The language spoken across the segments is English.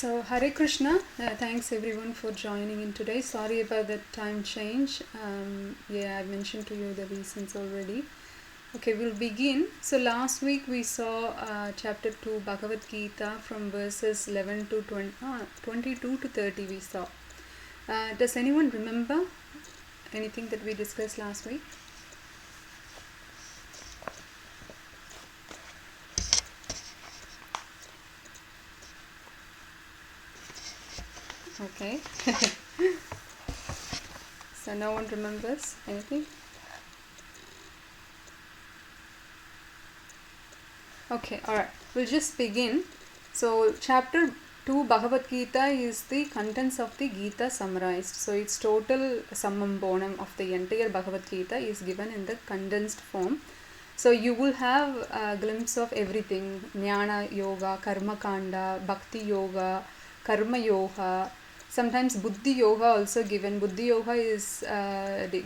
So Hare Krishna, thanks everyone for joining in today. Sorry about the time change. I mentioned to you the reasons already. Okay, we'll begin. So last week we saw chapter 2 Bhagavad Gita from verses 11 to 22 to 30 we saw. Does anyone remember anything that we discussed last week? Okay. So no one remembers anything? Okay, alright. We'll just begin. So chapter 2 Bhagavad Gita is the contents of the Gita summarized. So its total summum bonum of the entire Bhagavad Gita is given in the condensed form. So you will have a glimpse of everything: Jnana Yoga, Karma Kanda, Bhakti Yoga, Karma Yoga. Sometimes Buddhi Yoga also given. Buddhi Yoga is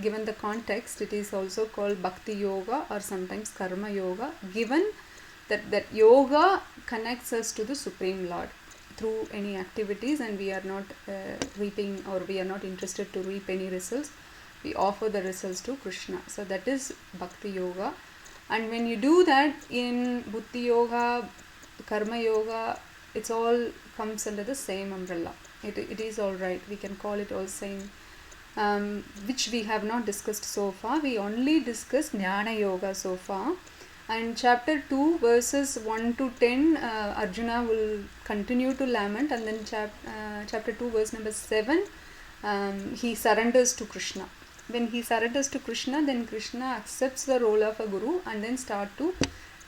given the context. It is also called Bhakti Yoga or sometimes Karma Yoga. Given that yoga connects us to the Supreme Lord through any activities, and we are not reaping, or we are not interested to reap any results. We offer the results to Krishna. So that is Bhakti Yoga. And when you do that in Buddhi Yoga, Karma Yoga, it's all comes under the same umbrella. It is all right. We can call it all same, which we have not discussed so far. We only discussed Jnana Yoga so far. And chapter 2 verses 1 to 10, Arjuna will continue to lament, and then chapter 2 verse number 7, he surrenders to Krishna. When he surrenders to Krishna, then Krishna accepts the role of a guru and then start to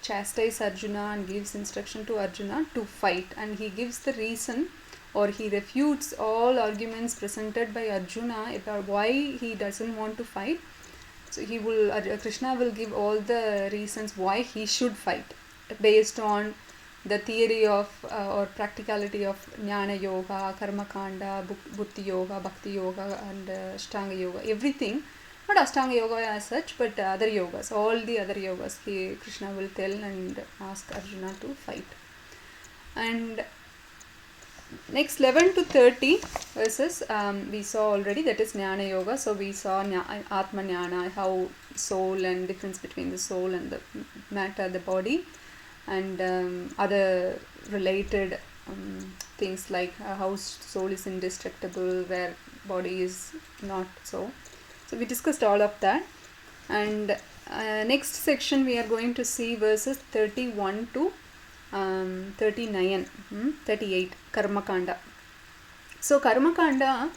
chastise Arjuna and gives instruction to Arjuna to fight. And he gives the reason, or he refutes all arguments presented by Arjuna about why he doesn't want to fight. So Krishna will give all the reasons why he should fight based on the theory of or practicality of Jnana Yoga, Karma Kanda, Buddhi Yoga, Bhakti Yoga, and Ashtanga Yoga. Everything, not Ashtanga Yoga as such, but other yogas, all the other yogas Krishna will tell and ask Arjuna to fight. And next 11 to 30 verses we saw already, that is Jnana Yoga. So we saw Atma Jnana, how soul and difference between the soul and the matter, the body, and other related things like how soul is indestructible, where body is not so. So we discussed all of that. And next section we are going to see verses 31 to 38 Karma Kanda. So Karma Kanda,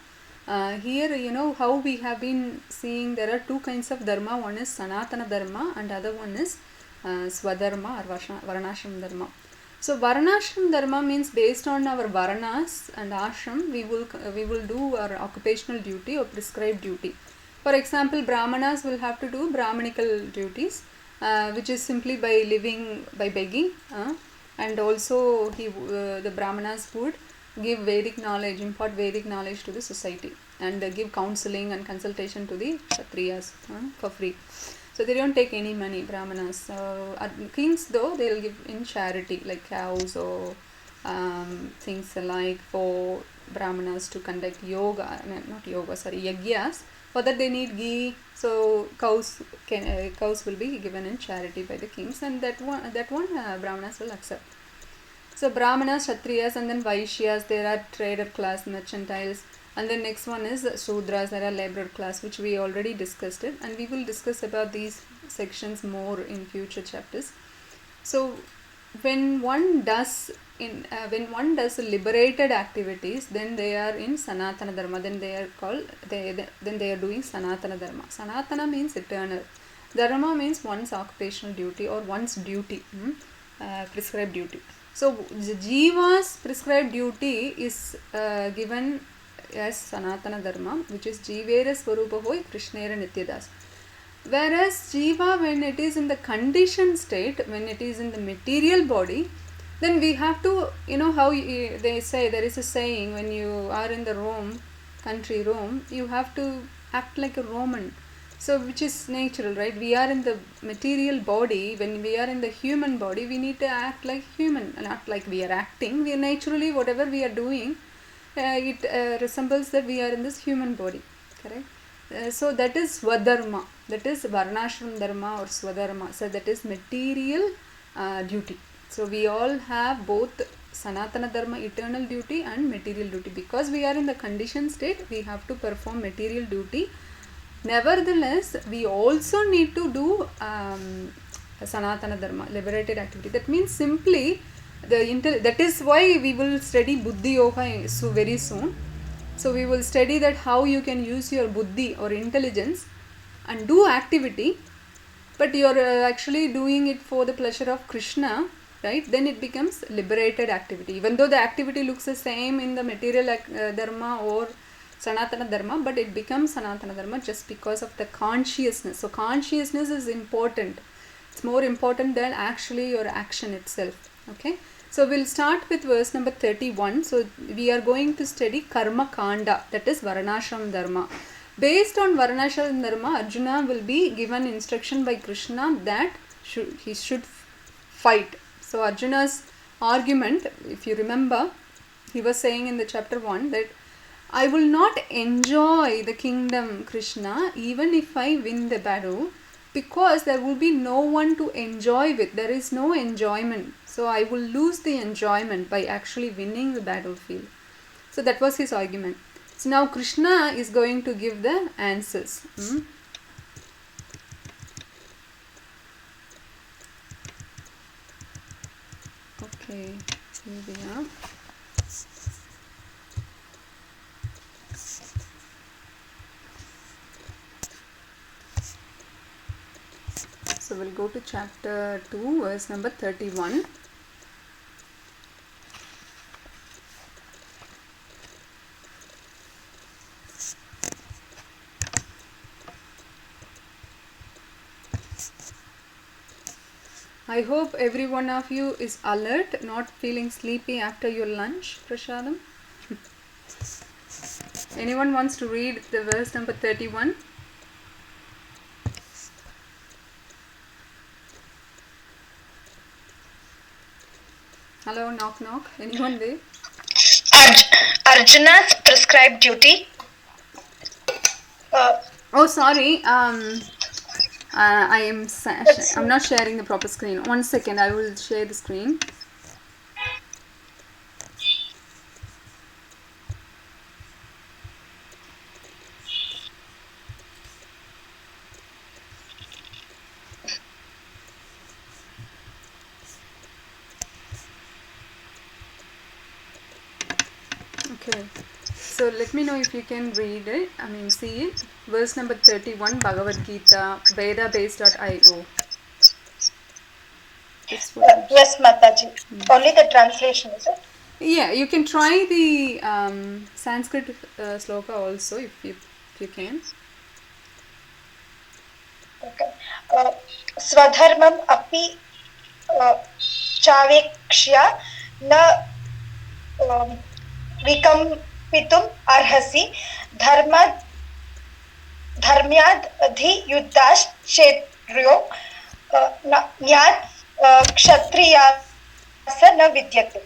here you know how we have been seeing there are two kinds of dharma. One is Sanatana Dharma and other one is Swadharma or Varnashram Dharma. So Varnashram Dharma means based on our Varnas and Ashram we will do our occupational duty or prescribed duty. For example, Brahmanas will have to do Brahmanical duties, which is simply by living by begging. And also the Brahmanas would give Vedic knowledge, impart Vedic knowledge to the society, and give counseling and consultation to the Kshatriyas for free. So they don't take any money, Brahmanas. Kings though, they will give in charity, like cows or things like for Brahmanas to conduct yoga, yagyas. For that they need ghee, so cows will be given in charity by the kings, and that one Brahmanas will accept. So Brahmanas, Kshatriyas, and then Vaishyas, there are trader class, mercantiles, and then next one is Shudras, there are laborer class, which we already discussed it, and we will discuss about these sections more in future chapters. So when one does liberated activities, then they are in Sanatana Dharma, then they are doing Sanatana Dharma. Sanatana means eternal. Dharma means one's occupational duty or one's duty, prescribed duty. So the Jiva's prescribed duty is given as Sanatana Dharma, which is Jivera Swarupa Hoy Krishnera Nityadas. Whereas Jiva, when it is in the conditioned state, when it is in the material body, then we have to, you know how they say, there is a saying, when you are in the country Rome, you have to act like a Roman. So which is natural, right? We are in the material body. When we are in the human body, we need to act like human, not like we are acting. We are naturally, whatever we are doing, it resembles that we are in this human body, correct? So that is swadharma, that is varnashram dharma or swadharma. So that is material duty. So we all have both sanatana dharma, eternal duty, and material duty. Because we are in the conditioned state, we have to perform material duty. Nevertheless, we also need to do sanatana dharma, liberated activity. That means simply that is why we will study buddhi yoga so very soon. So we will study that how you can use your buddhi or intelligence and do activity, but you are actually doing it for the pleasure of Krishna, right? Then it becomes liberated activity. Even though the activity looks the same in the material dharma or Sanatana Dharma, but it becomes Sanatana Dharma just because of the consciousness. So consciousness is important. It's more important than actually your action itself. Okay. So we'll start with verse number 31. So we are going to study Karma Kanda, that is Varnashram Dharma. Based on Varnashram Dharma, Arjuna will be given instruction by Krishna that he should fight. So Arjuna's argument, if you remember, he was saying in the chapter 1 that I will not enjoy the kingdom, Krishna, even if I win the battle, because there will be no one to enjoy with. There is no enjoyment. So I will lose the enjoyment by actually winning the battlefield. So that was his argument. So now Krishna is going to give the answers. Okay, here we are. So we'll go to chapter 2, verse number 31. I hope every one of you is alert, not feeling sleepy after your lunch, Prashadam. Anyone wants to read the verse number 31? Hello, knock knock. Anyone there? Arjuna's prescribed duty. Oh, sorry. I'm not sharing the proper screen. 1 second, I will share the screen. Okay. So let me know if you can read it. See it. Verse number 31, Bhagavad Gita, vedabase.io. Yes, Mataji. Only the translation, is it? Yeah, you can try the Sanskrit sloka also if you can. Okay. Swadharmam api chavekshya na vikampitum arhasi dharmyad adhi yuddhash kshetryo nyat kshatriyasa na vidyate.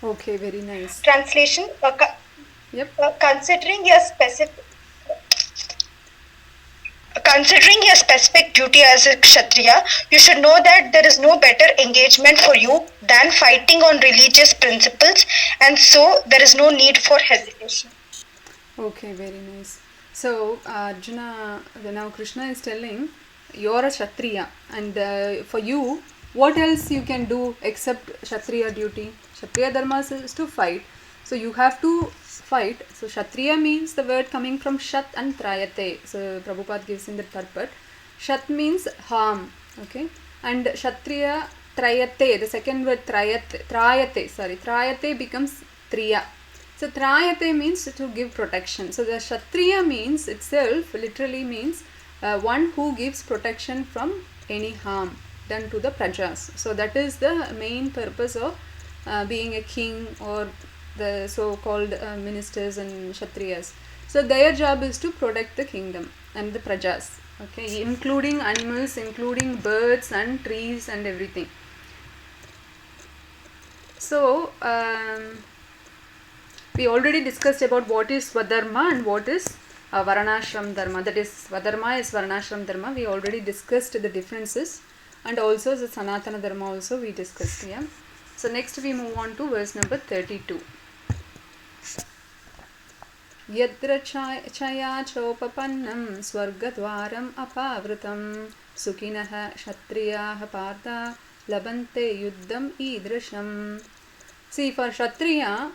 Okay, very nice. Translation. Yep. Considering your specific duty as a Kshatriya, you should know that there is no better engagement for you than fighting on religious principles, and so there is no need for hesitation. Okay, very nice. So Arjuna, now Krishna is telling, you are a Kshatriya, and for you, what else you can do except Kshatriya duty? Kshatriya dharma is to fight. So you have to fight. So Kshatriya means the word coming from Shat and Trayate. So Prabhupada gives in the Tarpat. Shat means harm. Okay. And Kshatriya Trayate, the second word Trayate becomes Triya. So Trayate means to give protection. So the Kshatriya means itself literally means one who gives protection from any harm done to the prajas. So that is the main purpose of being a king or the so-called ministers and kshatriyas. So their job is to protect the kingdom and the prajas, okay, including animals, including birds and trees and everything. So we already discussed about what is Swadharma and what is Varanashram Dharma. That is, Swadharma is Varanashram Dharma. We already discussed the differences, and also the Sanatana Dharma also we discussed. Yeah. So next we move on to verse number 32. Yadra chaya chopapannam swargadwaram apavritam sukinaha kshatriyaha partha labante yuddham idrisham. See, for Kshatriya,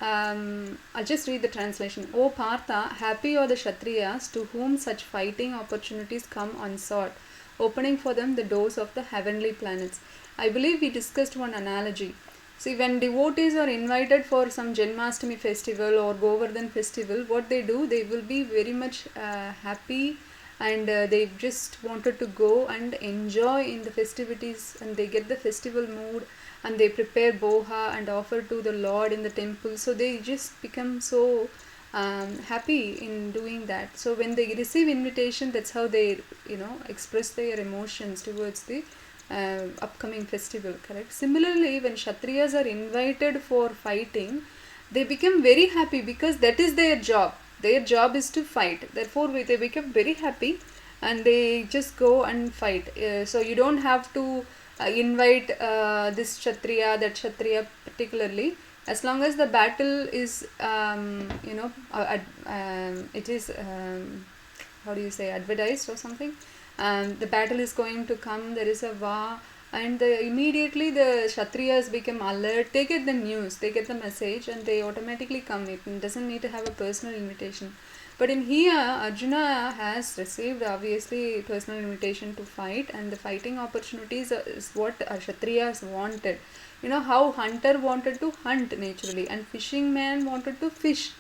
I'll just read the translation. O Partha, happy are the Kshatriyas to whom such fighting opportunities come unsought, opening for them the doors of the heavenly planets. I believe we discussed one analogy. See, when devotees are invited for some Janmashtami festival or Govardhan festival, what they do, they will be very much happy, and they just wanted to go and enjoy in the festivities, and they get the festival mood, and they prepare boha and offer to the Lord in the temple. So they just become so happy in doing that. So when they receive invitation, that's how they express their emotions towards the upcoming festival. Correct. Similarly, when Kshatriyas are invited for fighting, they become very happy because that is their job. Their job is to fight. Therefore, they become very happy and they just go and fight. So you don't have to invite this Kshatriya, that Kshatriya particularly. As long as the battle is, it is, how do you say, advertised or something. The battle is going to come, there is a war, and immediately the Kshatriyas become alert, they get the news, they get the message, and they automatically come. It doesn't need to have a personal invitation. But in here, Arjuna has received obviously personal invitation to fight, and the fighting opportunities is what Kshatriyas wanted. You know how hunter wanted to hunt naturally, and fishing man wanted to fish.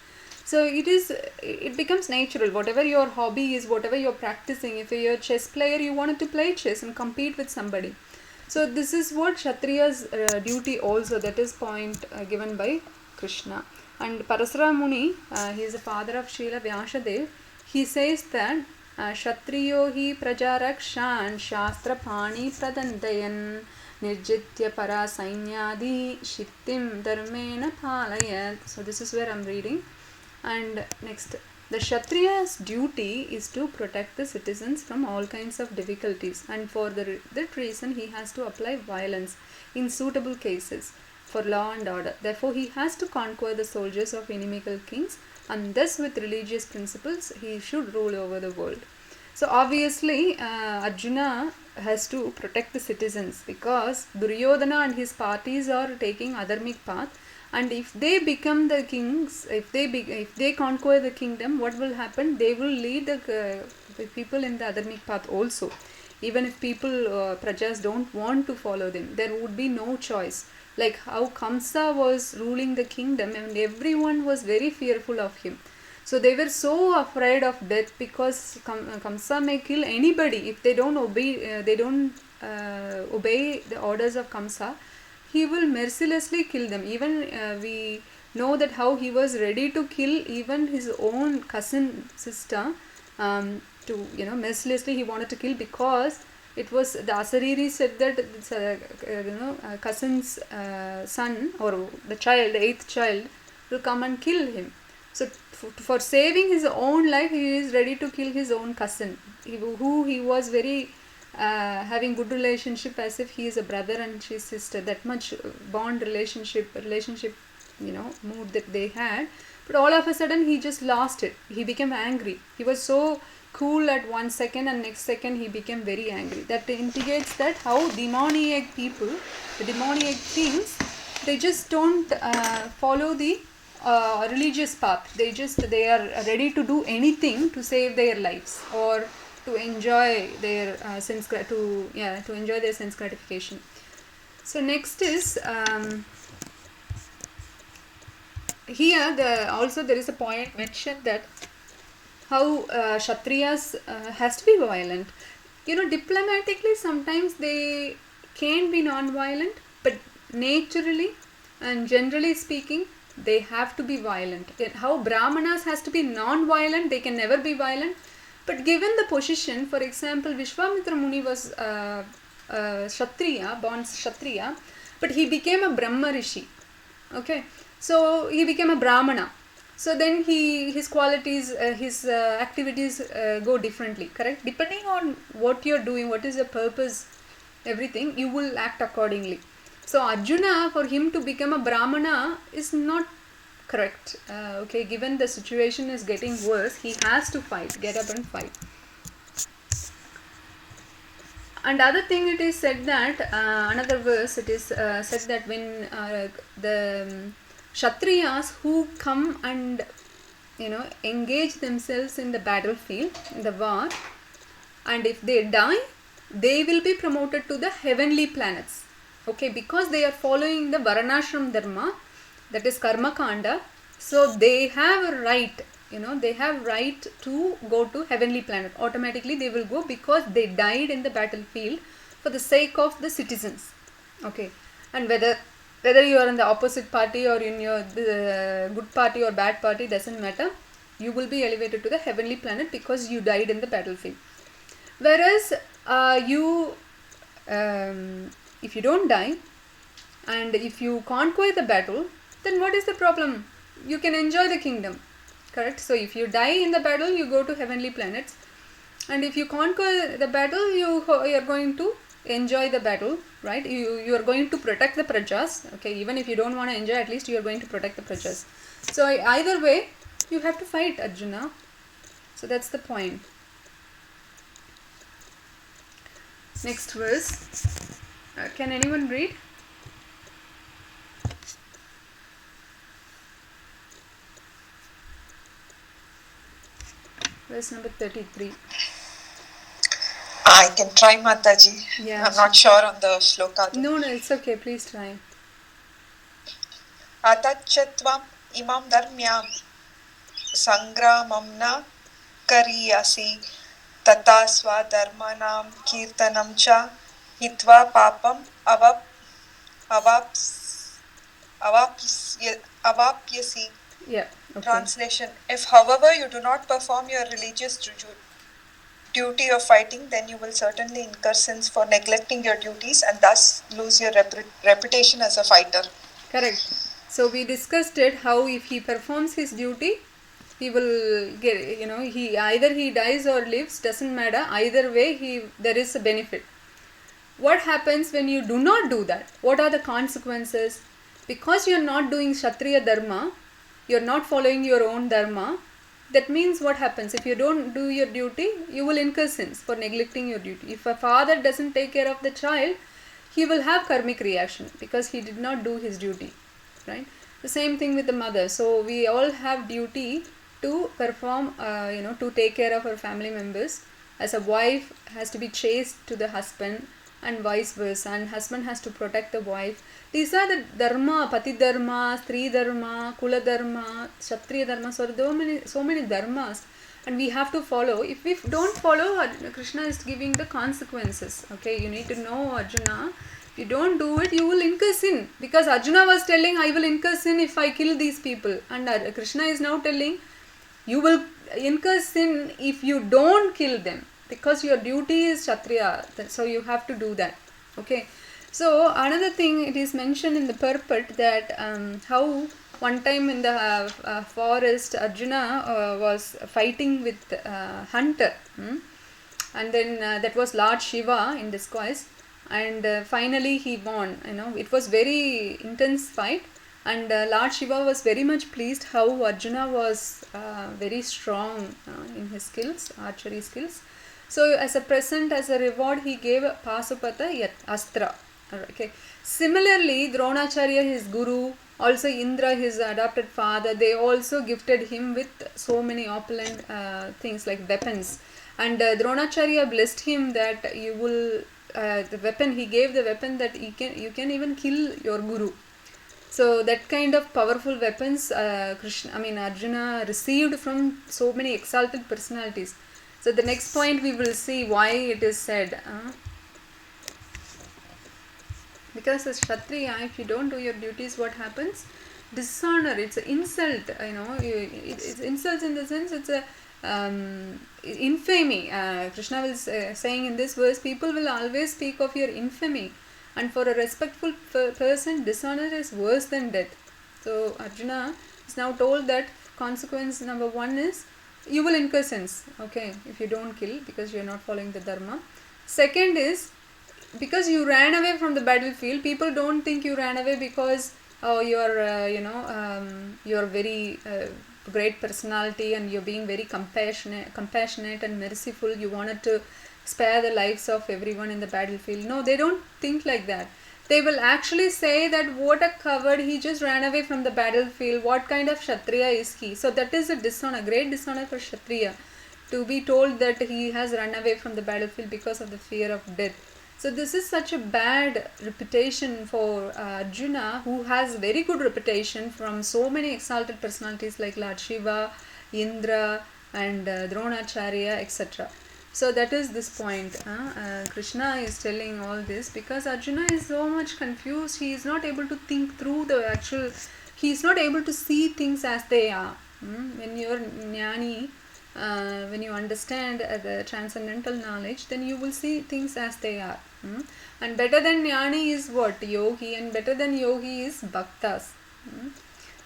So it becomes natural. Whatever your hobby is, whatever you're practicing, if you're a chess player, you wanted to play chess and compete with somebody. So this is what Kshatriya's duty also, that is point given by Krishna. And Parasara Muni, he is the father of Srila Vyasadev, he says that Kshatriyo hi prajarakshan shastra pani pradandayan nirjitya para sainyadi shittim dharmena palayat. So this is where I'm reading. And next, the Kshatriya's duty is to protect the citizens from all kinds of difficulties, and for that reason he has to apply violence in suitable cases for law and order. Therefore, he has to conquer the soldiers of inimical kings, and thus with religious principles he should rule over the world. So obviously Arjuna has to protect the citizens because Duryodhana and his parties are taking adharmic path. And if they become the kings, if they conquer the kingdom, what will happen? They will lead the people in the adharmic path also. Even if people, prajas don't want to follow them, there would be no choice. Like how Kamsa was ruling the kingdom and everyone was very fearful of him. So they were so afraid of death because Kamsa may kill anybody if they don't obey. Obey the orders of Kamsa. He will mercilessly kill them. Even we know that how he was ready to kill even his own cousin sister. Mercilessly he wanted to kill because it was the Asariri said that it's cousin's son or the child, the 8th child, will come and kill him. So for saving his own life, he is ready to kill his own cousin, who he was very having good relationship, as if he is a brother and she's sister. That much bond relationship mood that they had. But all of a sudden he just lost it. He became angry. He was so cool at 1 second and next second he became very angry. That indicates that how demoniac people, the demoniac things, they just don't follow the religious path. They are ready to do anything to save their lives or to enjoy their sense gratification. So next is here also there is a point mentioned that how Kshatriyas has to be violent. Diplomatically sometimes they can be non-violent, but naturally and generally speaking They have to be violent. How Brahmanas has to be non-violent, they can never be violent. But given the position, for example, Vishwamitra Muni was Kshatriya, born Kshatriya, but he became a Brahma Rishi. Okay, so he became a Brahmana. So then his qualities, his activities go differently, correct? Depending on what you're doing, what is the purpose, everything, you will act accordingly. So Arjuna, for him to become a Brahmana is not correct. Okay, given the situation is getting worse, he has to fight, get up and fight. And other thing, it is said that another verse, it is said that when the Kshatriyas who come and engage themselves in the battlefield, in the war, and if they die, they will be promoted to the heavenly planets. Okay, because they are following the Varnashram Dharma, that is Karma Kanda, so they have a right, they have right to go to heavenly planet. Automatically they will go because they died in the battlefield for the sake of the citizens. Okay, and whether you are in the opposite party or in the good party or bad party, doesn't matter. You will be elevated to the heavenly planet because you died in the battlefield. Whereas if you don't die and if you conquer the battle, then what is the problem? You can enjoy the kingdom, correct? So if you die in the battle, you go to heavenly planets, and if you conquer the battle, you are going to enjoy the battle, right? You are going to protect the prajas. Okay, even if you don't want to enjoy, at least you are going to protect the prajas. So either way, you have to fight, Arjuna. So that's the point. Next verse. Can anyone read? Verse number 33. I can try, Mataji. Yeah, I'm not sure on the shloka. No, it's okay. Please try. Atachatvam imam dharmyam sangramam na kariyasi tata swadharmanam kirtanam cha hitva papam avapyasi. Yeah. Okay. Translation: if, however, you do not perform your religious duty of fighting, then you will certainly incur sins for neglecting your duties and thus lose your reputation as a fighter. Correct. So we discussed it, how if he performs his duty, he will get, he either he dies or lives, doesn't matter. Either way, there is a benefit. What happens when you do not do that? What are the consequences? Because you are not doing Kshatriya Dharma, you are not following your own Dharma. That means what happens? If you don't do your duty, you will incur sins for neglecting your duty. If a father doesn't take care of the child, he will have karmic reaction because he did not do his duty, right? The same thing with the mother. So we all have duty to perform, to take care of our family members. As a wife has to be chaste to the husband and vice versa, and husband has to protect the wife. These are the dharma, pati dharma, stri dharma, kula dharma, kshatriya dharma. So many dharmas, and we have to follow. If we don't follow, Krishna is giving the consequences. Okay, you need to know, Arjuna. If you don't do it, you will incur sin. Because Arjuna was telling, I will incur sin if I kill these people. And Krishna is now telling, you will incur sin if you don't kill them. Because your duty is Kshatriya. So you have to do that. Okay. So another thing, it is mentioned in the purport that how one time in the forest, Arjuna was fighting with hunter. And then that was Lord Shiva in disguise. And finally he won. It was very intense fight, and Lord Shiva was very much pleased how Arjuna was very strong in his skills, archery skills. So as a present, as a reward, he gave Pasupata Astra. Okay. Similarly, Dronacharya, his guru, also Indra, his adopted father, they also gifted him with so many opulent things like weapons. And Dronacharya blessed him that you will the weapon, he gave the weapon that you can even kill your guru. So that kind of powerful weapons Arjuna received from so many exalted personalities. So the next point we will see why it is said. Because as Kshatriya, if you don't do your duties, what happens? dishonor, it's an insult, it's insult in the sense it's a infamy. Krishna was saying in this verse, people will always speak of your infamy, and for a respectful person, dishonor is worse than death. So Arjuna is now told that consequence number one is you will incur sins, okay, if you don't kill because you are not following the dharma. Second is, because you ran away from the battlefield, people don't think you ran away because you're very great personality and you're being very compassionate and merciful. You wanted to spare the lives of everyone in the battlefield. No, they don't think like that. They will actually say that what a coward, he just ran away from the battlefield. What kind of Kshatriya is he? So that is a dishonor, great dishonor for Kshatriya, to be told that he has run away from the battlefield because of the fear of death. So this is such a bad reputation for Arjuna, who has very good reputation from so many exalted personalities like Lord Shiva, Indra and Dronacharya, etc. So that is this point. Krishna is telling all this because Arjuna is so much confused. He is not able to think through the actual, he is not able to see things as they are. When you are jnani, when you understand the transcendental knowledge, then you will see things as they are. And better than jnani is what? Yogi, and better than yogi is bhaktas.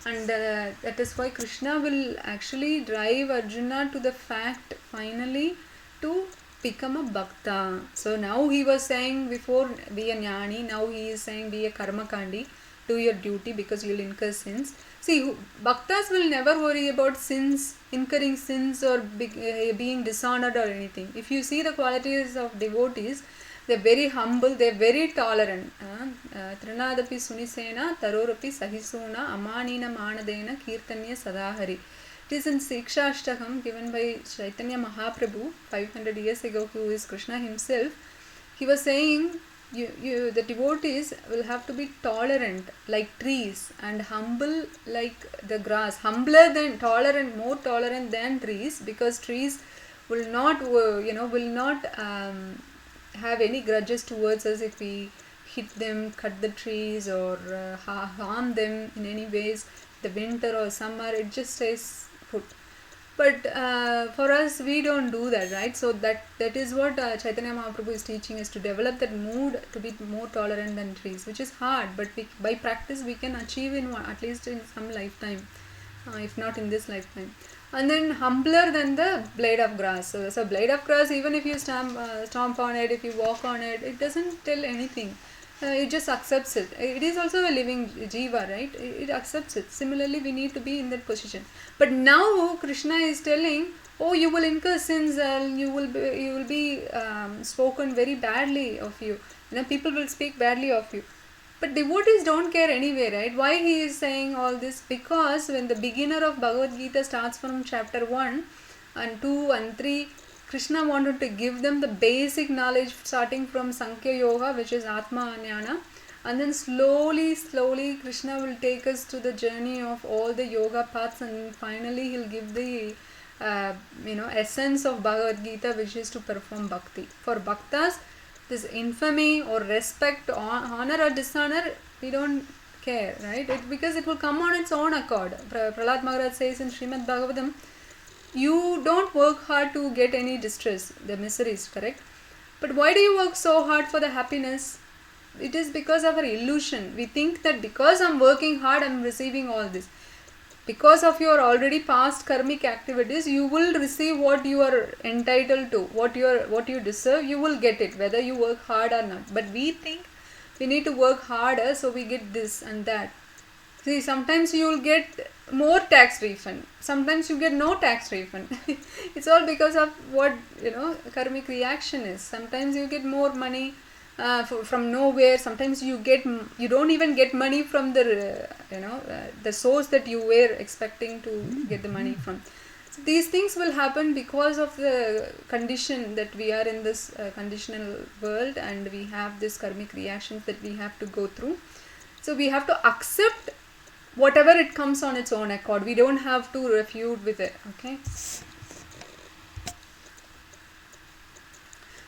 And that is why Krishna will actually drive Arjuna to the fact finally to become a bhakta. So now he was saying before, be a jnani, now he is saying be a karmakandi, do your duty because you will incur sins. See, bhaktas will never worry about sins, incurring sins or being dishonored or anything. If you see the qualities of devotees, they are very humble, they are very tolerant. Trinadapi sunisena tarorapi sahisuna amanina manadena kirtanya sadahari. It is in Sikshashtakam given by Chaitanya Mahaprabhu 500 years ago, who is Krishna himself. He was saying the devotees will have to be tolerant like trees and humble like the grass. Humbler than tolerant, more tolerant than trees, because trees will not have any grudges towards us if we hit them, cut the trees or harm them in any ways. The winter or summer, it just stays put. But for us, we don't do that, right? So that is what Chaitanya Mahaprabhu is teaching us, to develop that mood to be more tolerant than trees, which is hard, but by practice we can achieve at least in some lifetime, if not in this lifetime. And then humbler than the blade of grass. So blade of grass, even if you stomp on it, if you walk on it, it doesn't tell anything. It just accepts it. It is also a living jiva, right? It accepts it. Similarly, we need to be in that position. But now Krishna is telling, oh, you will incur sins, you will be spoken very badly of you. People will speak badly of you. But devotees don't care anyway, right? Why he is saying all this? Because when the beginner of Bhagavad Gita starts from chapter 1 and 2 and 3, Krishna wanted to give them the basic knowledge starting from Sankhya Yoga, which is Atma Jnana, and then slowly Krishna will take us to the journey of all the yoga paths, and finally he'll give the essence of Bhagavad Gita, which is to perform bhakti. For bhaktas, this infamy or respect, honor or dishonor, we don't care, right? Because it will come on its own accord. Prahlad Maharaj says in Srimad Bhagavatam, you don't work hard to get any distress, the miseries, correct? But why do you work so hard for the happiness? It is because of our illusion. We think that because I'm working hard, I'm receiving all this. Because of your already past karmic activities, you will receive what you are entitled to, what you deserve. You will get it, whether you work hard or not. But we think we need to work harder, so we get this and that. See, sometimes you will get more tax refund. Sometimes you get no tax refund. It's all because of what karmic reaction is. Sometimes you get more money from nowhere. Sometimes you don't even get money from the the source that you were expecting to get the money from. So these things will happen because of the condition that we are in, this conditional world, and we have this karmic reactions that we have to go through. So we have to accept whatever it comes on its own accord. We don't have to refute with it, okay?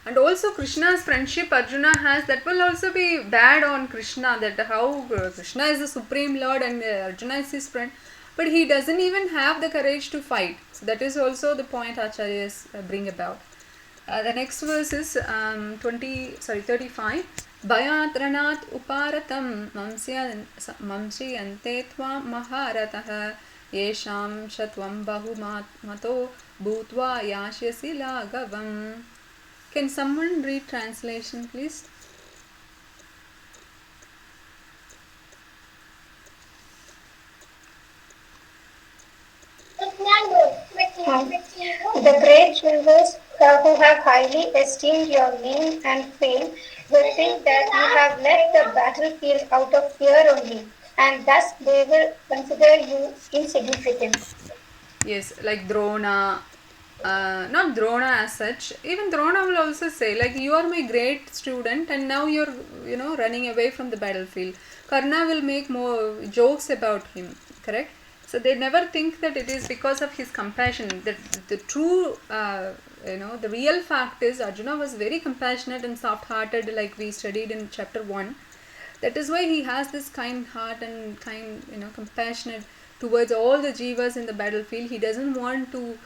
And also Krishna's friendship Arjuna has, that will also be bad on Krishna, that how Krishna is the supreme lord and Arjuna is his friend, but he doesn't even have the courage to fight. So that is also the point acharyas bring about. The next verse is 35. Bhayat ranat uparatam mamsiyante tvam maharatah yesham shatvam bahumato bhutva yashyasi lagavam. Can someone read translation, please? The great rulers who have highly esteemed your name and fame will think that you have left the battlefield out of fear only, and thus they will consider you insignificant. Yes, like Drona, not Drona as such. Even Drona will also say, like, you are my great student, and now you're, running away from the battlefield. Karna will make more jokes about him, correct? So they never think that it is because of his compassion. That the true, the real fact is Arjuna was very compassionate and soft-hearted, like we studied in chapter 1. That is why he has this kind heart and compassionate towards all the jivas in the battlefield. He doesn't want to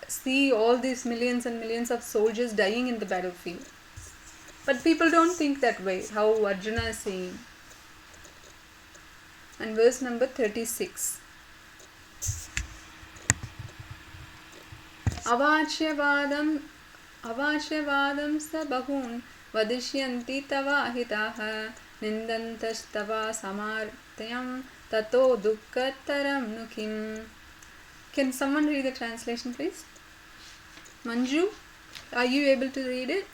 see all these millions and millions of soldiers dying in the battlefield. But people don't think that way, how Arjuna is saying. And verse number 36. Avachyavadam sa bahun vadishyanti tava hitaha nindantastava samartyam tato dukkataram nukim. Can someone read the translation, please? Manju, are you able to read it?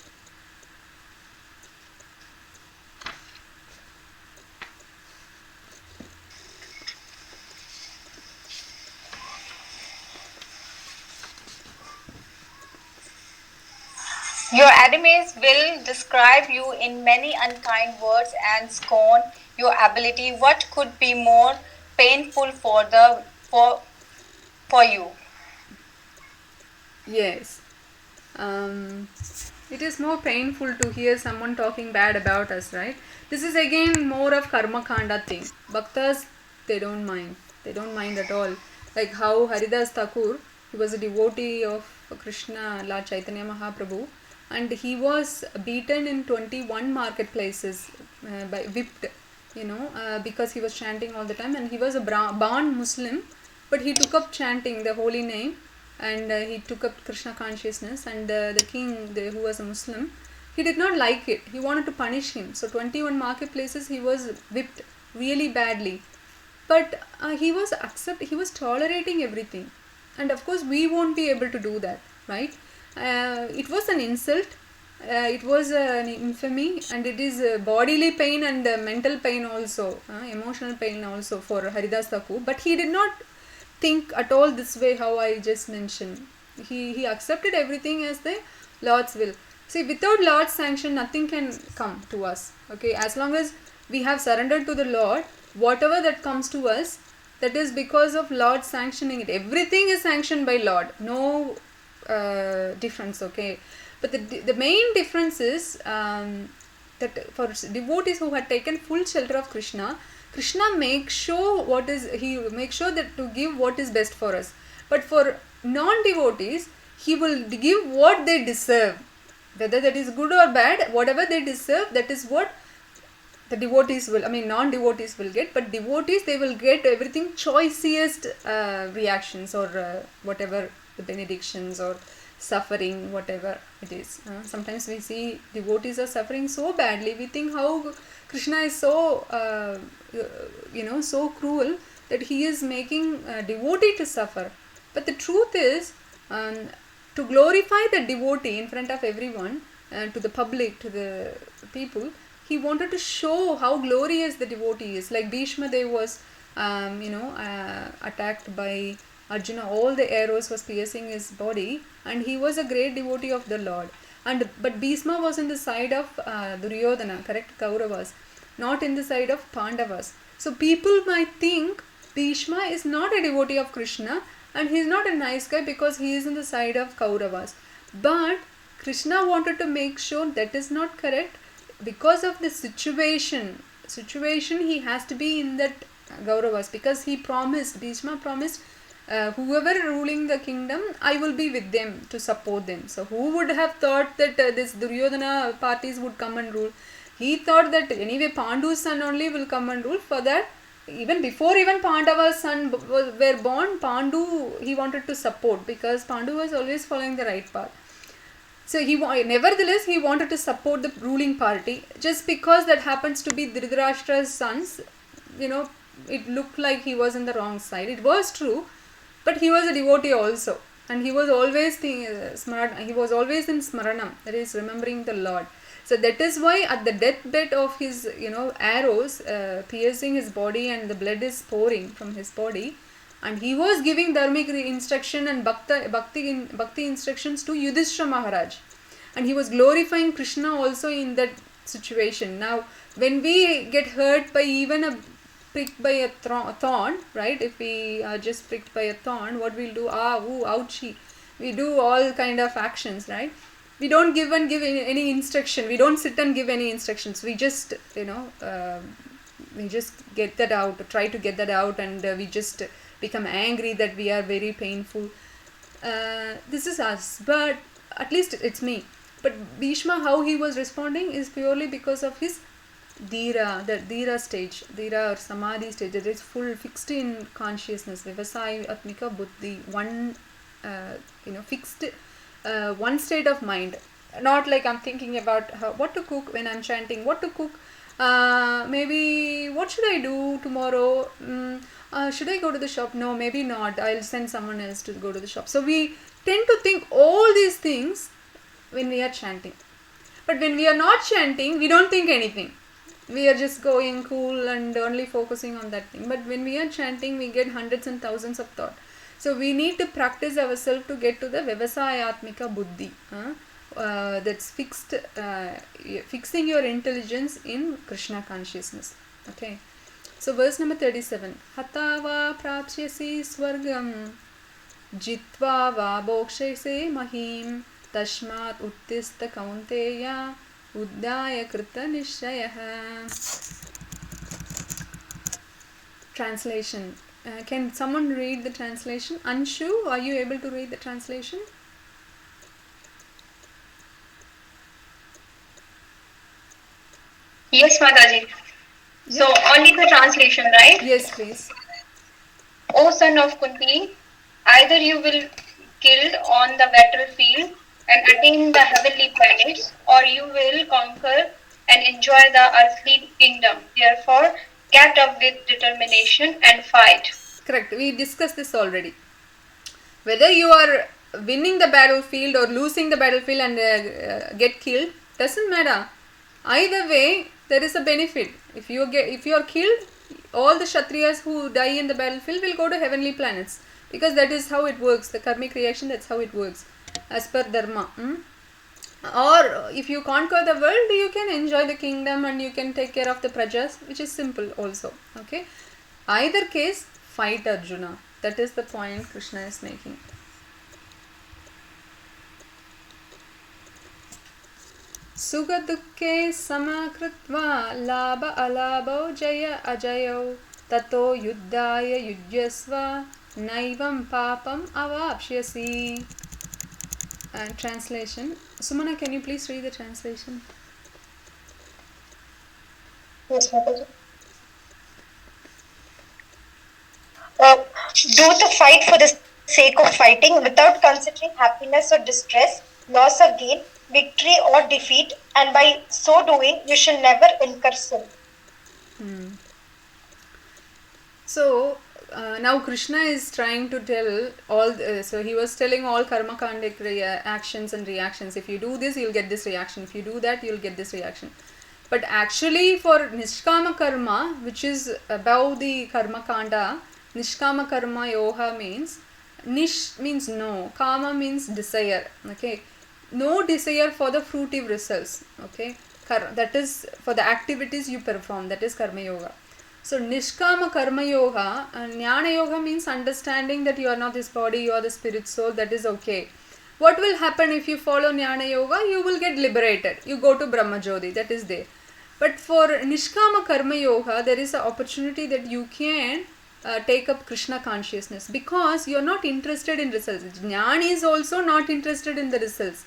Your enemies will describe you in many unkind words and scorn your ability. What could be more painful for you? Yes. It is more painful to hear someone talking bad about us, right? This is again more of karma kanda thing. Bhaktas, they don't mind. They don't mind at all. Like how Haridas Thakur, he was a devotee of Krishna, Lord Chaitanya Mahaprabhu, and he was beaten in 21 marketplaces, whipped, because he was chanting all the time, and he was a born Muslim, but he took up chanting the holy name, and he took up Krishna consciousness, and the king, who was a Muslim, he did not like it. He wanted to punish him. So 21 marketplaces he was whipped really badly. But he was tolerating everything. And of course we won't be able to do that, right? It was an insult, it was an infamy, and it is bodily pain and mental pain also, emotional pain also for Haridas Thakur. But he did not think at all this way how I just mentioned. He accepted everything as the Lord's will. See, without Lord's sanction nothing can come to us. Okay, as long as we have surrendered to the Lord, whatever that comes to us, that is because of Lord sanctioning it. Everything is sanctioned by Lord. No difference, okay? But the main difference is that for devotees who had taken full shelter of Krishna makes sure he makes sure that to give what is best for us. But for non-devotees, he will give what they deserve, whether that is good or bad. Whatever they deserve, that is what the devotees will, non-devotees will get. But devotees, they will get everything choicest reactions, or whatever the benedictions or suffering, whatever it is. Sometimes we see devotees are suffering so badly. We think how Krishna is so so cruel that he is making a devotee to suffer. But the truth is, to glorify the devotee in front of everyone, to the public, to the people, he wanted to show how glorious the devotee is. Like Bhishma Dev was attacked by Arjuna. All the arrows was piercing his body, and he was a great devotee of the Lord. But Bhishma was in the side of Duryodhana, correct, Kauravas, not in the side of Pandavas. So people might think Bhishma is not a devotee of Krishna and he is not a nice guy because he is in the side of Kauravas. But Krishna wanted to make sure that is not correct. Because of the situation he has to be in that Kauravas, because he promised, Bhishma promised, whoever ruling the kingdom, I will be with them to support them. So who would have thought that this Duryodhana parties would come and rule? He thought that anyway Pandu's son only will come and rule. For that, even before even Pandava's son were born, Pandu he wanted to support, because Pandu was always following the right path. So nevertheless he wanted to support the ruling party, just because that happens to be Dhritarashtra's sons. It looked like he was in the wrong side. It was true, but he was a devotee also, and he was always in smaranam, that is remembering the Lord. So that is why at the deathbed of his arrows piercing his body and the blood is pouring from his body, and he was giving dharmic instruction and bhakti instructions to Yudhishthira Maharaj, and he was glorifying Krishna also in that situation. Now when we get hurt by even a pricked by a thorn, right? If we are just pricked by a thorn, what we'll do? Ouchie. We do all kind of actions, right? We don't give any instruction. We don't sit and give any instructions. We just, we just get that out, try to get that out, and we just become angry that we are very painful. This is us, but at least it's me. But Bhishma, how he was responding is purely because of his Dhira, the Dhira stage, Dhira or Samadhi stage, that is full fixed in consciousness, Vivasai Atmika Buddhi, one, fixed, one state of mind. Not like I'm thinking about what to cook when I'm chanting, what to cook, maybe what should I do tomorrow, should I go to the shop? No, maybe not, I'll send someone else to go to the shop. So we tend to think all these things when we are chanting. But when we are not chanting, we don't think anything. We are just going cool and only focusing on that thing. But when we are chanting, we get hundreds and thousands of thoughts. So we need to practice ourselves to get to the Vivasayatmika Buddhi. That's fixed, fixing your intelligence in Krishna consciousness. Okay. So verse number 37. Hatava prapsyasi swargam jitva va bokshese mahim tashmat uttista kaunteya Uddaya Krita Nishayaha. Translation. Can someone read the translation? Anshu, are you able to read the translation? Yes, Mataji. So only the translation, right? Yes, please. O son of Kunti, either you will killed on the battlefield and attain the heavenly planets, or you will conquer and enjoy the earthly kingdom. Therefore, get up with determination and fight. Correct. We discussed this already. Whether you are winning the battlefield or losing the battlefield and get killed, doesn't matter. Either way, there is a benefit. If you are killed, all the Kshatriyas who die in the battlefield will go to heavenly planets, because that is how it works. The karmic reaction, that's how it works as per dharma. Or if you conquer the world, you can enjoy the kingdom and you can take care of the prajas, which is simple also. Okay. Either case, fight Arjuna. That is the point Krishna is making. Sugadukke samakritva labha alabho jaya ajayo tato yuddhaya yujyasva naivam papam avapshyasi. Translation. Sumana, can you please read the translation? Yes, Mataji. Do the fight for the sake of fighting without considering happiness or distress, loss or gain, victory or defeat, and by so doing you shall never incur sin. So now Krishna is trying to tell all, so he was telling all karma kandic actions and reactions. If you do this, you'll get this reaction. If you do that, you'll get this reaction. But actually for Nishkama karma, which is above the karma kanda, Nishkama karma yoga means, Nish means no, Kama means desire. Okay. No desire for the fruitive results. Okay. That is for the activities you perform. That is karma yoga. So Nishkama karma yoga, Jnana yoga means understanding that you are not this body, you are the spirit soul. That is okay. What will happen if you follow Jnana Yoga? You will get liberated. You go to Brahma Jyoti, that is there. But for Nishkama Karma Yoga, there is an opportunity that you can take up Krishna consciousness, because you are not interested in results. Jnani is also not interested in the results.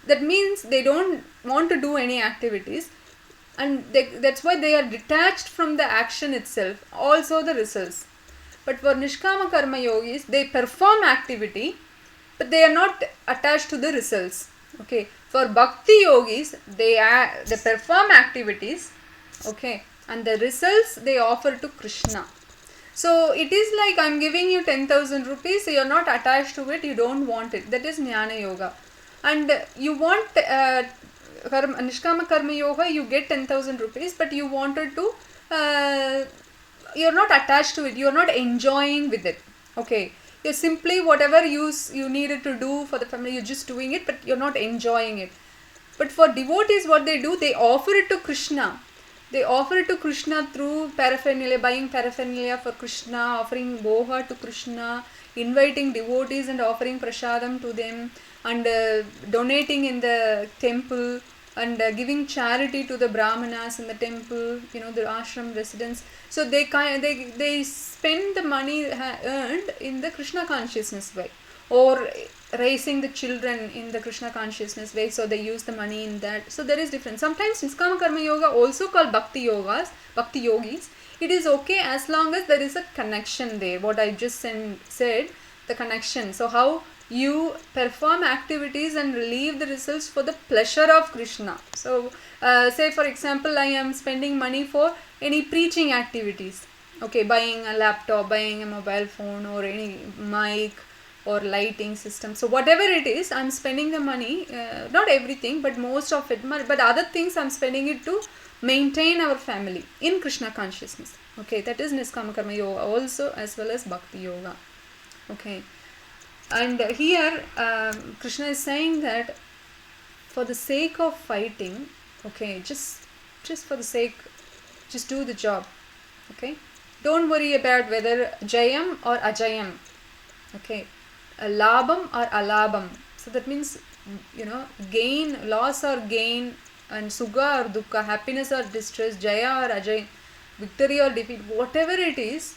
That means they don't want to do any activities, and that's why they are detached from the action itself, also the results. But for Nishkama Karma Yogis, they perform activity, but they are not attached to the results. Okay. For Bhakti Yogis, they perform activities, okay, and the results they offer to Krishna. So it is like I'm giving you 10,000 rupees, so you're not attached to it, you don't want it. That is Jnana Yoga. And you want Nishkama Karma Yoga, you get 10,000 rupees, but you wanted to, you're not attached to it, you're not enjoying with it. Okay. You're simply whatever you needed to do for the family, you're just doing it, but you're not enjoying it. But for devotees, what they do, they offer it to Krishna. They offer it to Krishna through paraphernalia, buying paraphernalia for Krishna, offering boha to Krishna, inviting devotees and offering prasadam to them, and donating in the temple, and giving charity to the brahmanas in the temple, the ashram residents. So they spend the money earned in the Krishna consciousness way, or raising the children in the Krishna consciousness way, so they use the money in that. So there is difference. Sometimes Niskama Karma Yoga, also called Bhakti Yogis, it is okay as long as there is a connection there. What I just said, the connection. So how you perform activities and relieve the results for the pleasure of Krishna. So say for example, I am spending money for any preaching activities. Okay, buying a laptop, buying a mobile phone, or any mic or lighting system. So whatever it is, I'm spending the money, not everything, but most of it, but other things I'm spending it to maintain our family in Krishna consciousness. Okay, that is Niskama Karma Yoga also, as well as Bhakti Yoga. Okay, and here Krishna is saying that for the sake of fighting, okay, just for the sake, just do the job. Okay, don't worry about whether Jayam or Ajayam. Okay, Labam or Alabam. So that means, gain, loss or gain, and Sugha or Dukkha, happiness or distress, Jaya or Ajay, victory or defeat, whatever it is,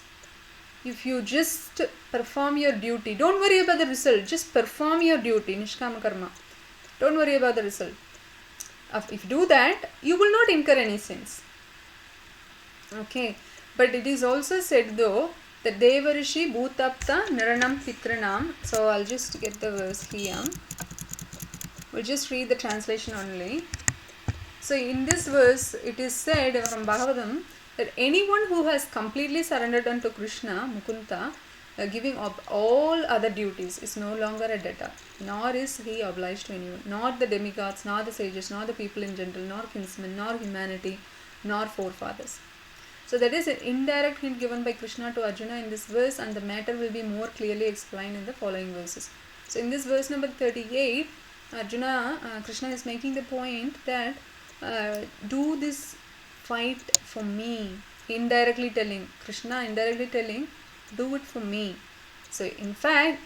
if you just perform your duty, don't worry about the result, just perform your duty, Nishkama Karma. Don't worry about the result. If you do that, you will not incur any sins. Okay, but it is also said though that Devarishi Bhutapta Naranam Pitranam. So I'll just get the verse here. We'll just read the translation only. So in this verse, it is said from Bhagavatam that anyone who has completely surrendered unto Krishna, Mukunda, giving up all other duties, is no longer a debtor, nor is he obliged to anyone, not the demigods, nor the sages, nor the people in general, nor kinsmen, nor humanity, nor forefathers. So that is an indirect hint given by Krishna to Arjuna in this verse, and the matter will be more clearly explained in the following verses. So in this verse number 38, Krishna is making the point that do this fight for me, indirectly telling, do it for me. So in fact,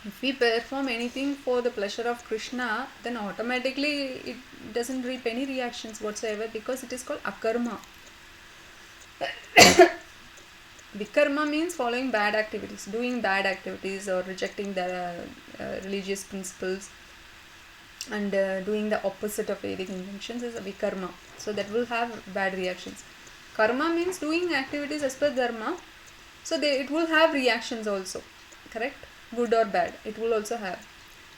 if we perform anything for the pleasure of Krishna, then automatically it doesn't reap any reactions whatsoever, because it is called akarma. Vikarma means following bad activities, doing bad activities, or rejecting the religious principles, and doing the opposite of Vedic injunctions is a vikarma. So that will have bad reactions. Karma means doing activities as per dharma, so it will have reactions also, correct? Good or bad, it will also have.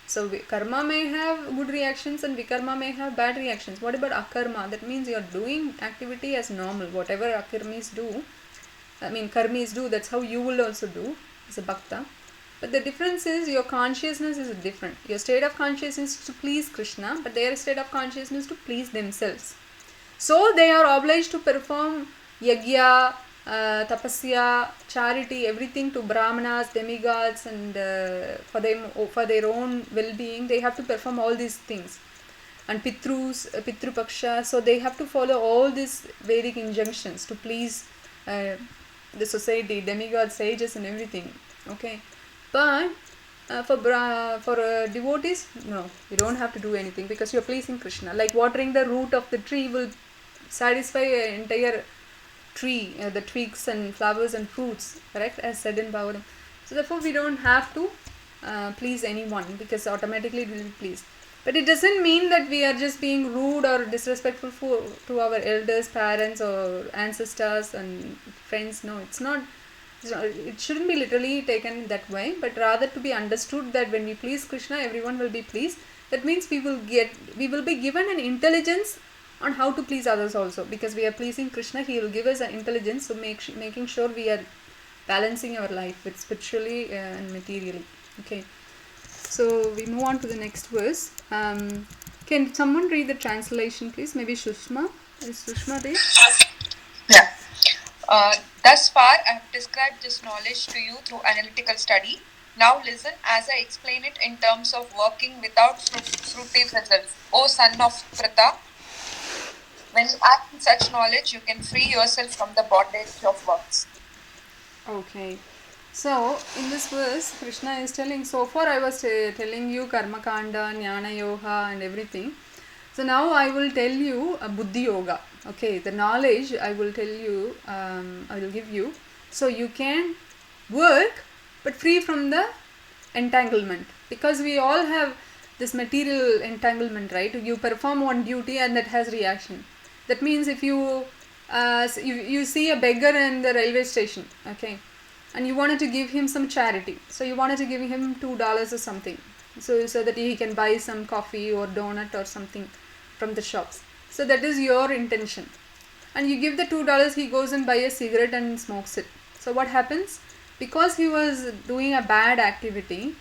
So karma may have good reactions and vikarma may have bad reactions. What about akarma? That means you are doing activity as normal, whatever akarmis do, karmis do, that's how you will also do as a bhakta. But the difference is your consciousness is different. Your state of consciousness is to please Krishna, but their state of consciousness is to please themselves. So they are obliged to perform yagya, tapasya, charity, everything to brahmanas, demigods, and for their own well-being, they have to perform all these things. And pitrupaksha, so they have to follow all these Vedic injunctions to please the society, demigods, sages, and everything. Okay, but For devotees, no, you don't have to do anything because you're pleasing Krishna. Like watering the root of the tree will satisfy an entire tree, the twigs and flowers and fruits, correct, as said in Bhagavatam. So therefore we don't have to please anyone because automatically it will be pleased. But it doesn't mean that we are just being rude or disrespectful to our elders, parents or ancestors and friends. No, it's not. It shouldn't be literally taken that way, but rather to be understood that when we please Krishna, everyone will be pleased. That means we will be given an intelligence on how to please others also, because we are pleasing Krishna. He will give us an intelligence, so making sure we are balancing our life with spiritually and materially. Okay, so we move on to the next verse. Can someone read the translation, please? Maybe Sushma. Is Sushma there? Yeah. Thus far, I have described this knowledge to you through analytical study. Now listen as I explain it in terms of working without fruitive results. O son of Pratha, when you act in such knowledge, you can free yourself from the bondage of works. Okay. So, in this verse, Krishna is telling, so far I was telling you Karma Kanda, Jnana Yoga and everything. So now I will tell you Buddhi Yoga. Okay, the knowledge I will tell you, I will give you. So you can work but free from the entanglement. Because we all have this material entanglement, right? You perform one duty and that has reaction. That means if you see a beggar in the railway station, okay, and you wanted to give him some charity, so you wanted to give him $2 or something, so that he can buy some coffee or donut or something from the shops. So that is your intention, and you give the $2, he goes and buy a cigarette and smokes it. So what happens? Because he was doing a bad activity,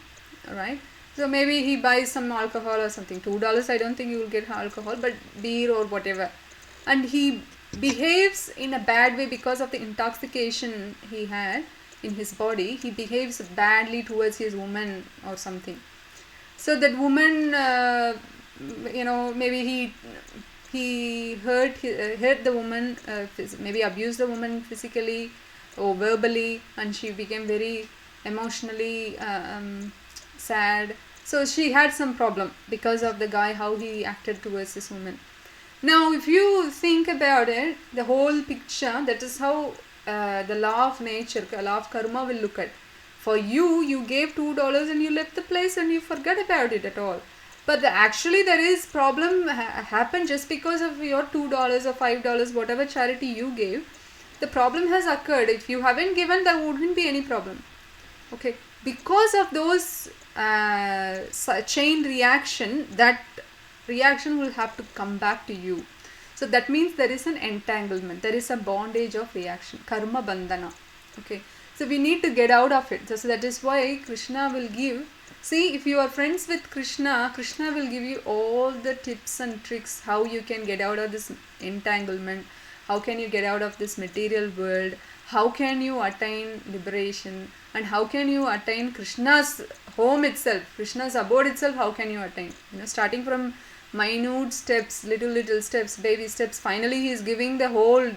right? So maybe he buys some alcohol or something. $2, I don't think you will get alcohol, but beer or whatever. And he behaves in a bad way because of the intoxication he had in his body. He behaves badly towards his woman or something. So that woman, maybe he hurt the woman, maybe abused the woman physically or verbally, and she became very emotionally sad. So she had some problem because of the guy, how he acted towards this woman. Now if you think about it, the whole picture, that is how the law of nature, law of karma will look at. For you gave $2 and you left the place and you forget about it at all. But actually there is problem happened just because of your $2 or $5, whatever charity you gave. The problem has occurred. If you haven't given, there wouldn't be any problem. Okay, because of those chain reaction, that reaction will have to come back to you. So that means there is an entanglement, there is a bondage of reaction, karma bandhana. Okay, so we need to get out of it. So that is why Krishna will give. See, if you are friends with Krishna, Krishna will give you all the tips and tricks how you can get out of this entanglement, how can you get out of this material world, how can you attain liberation, and how can you attain Krishna's home itself, Krishna's abode itself, how can you attain? Starting from minute steps, little steps, baby steps, finally he is giving the whole,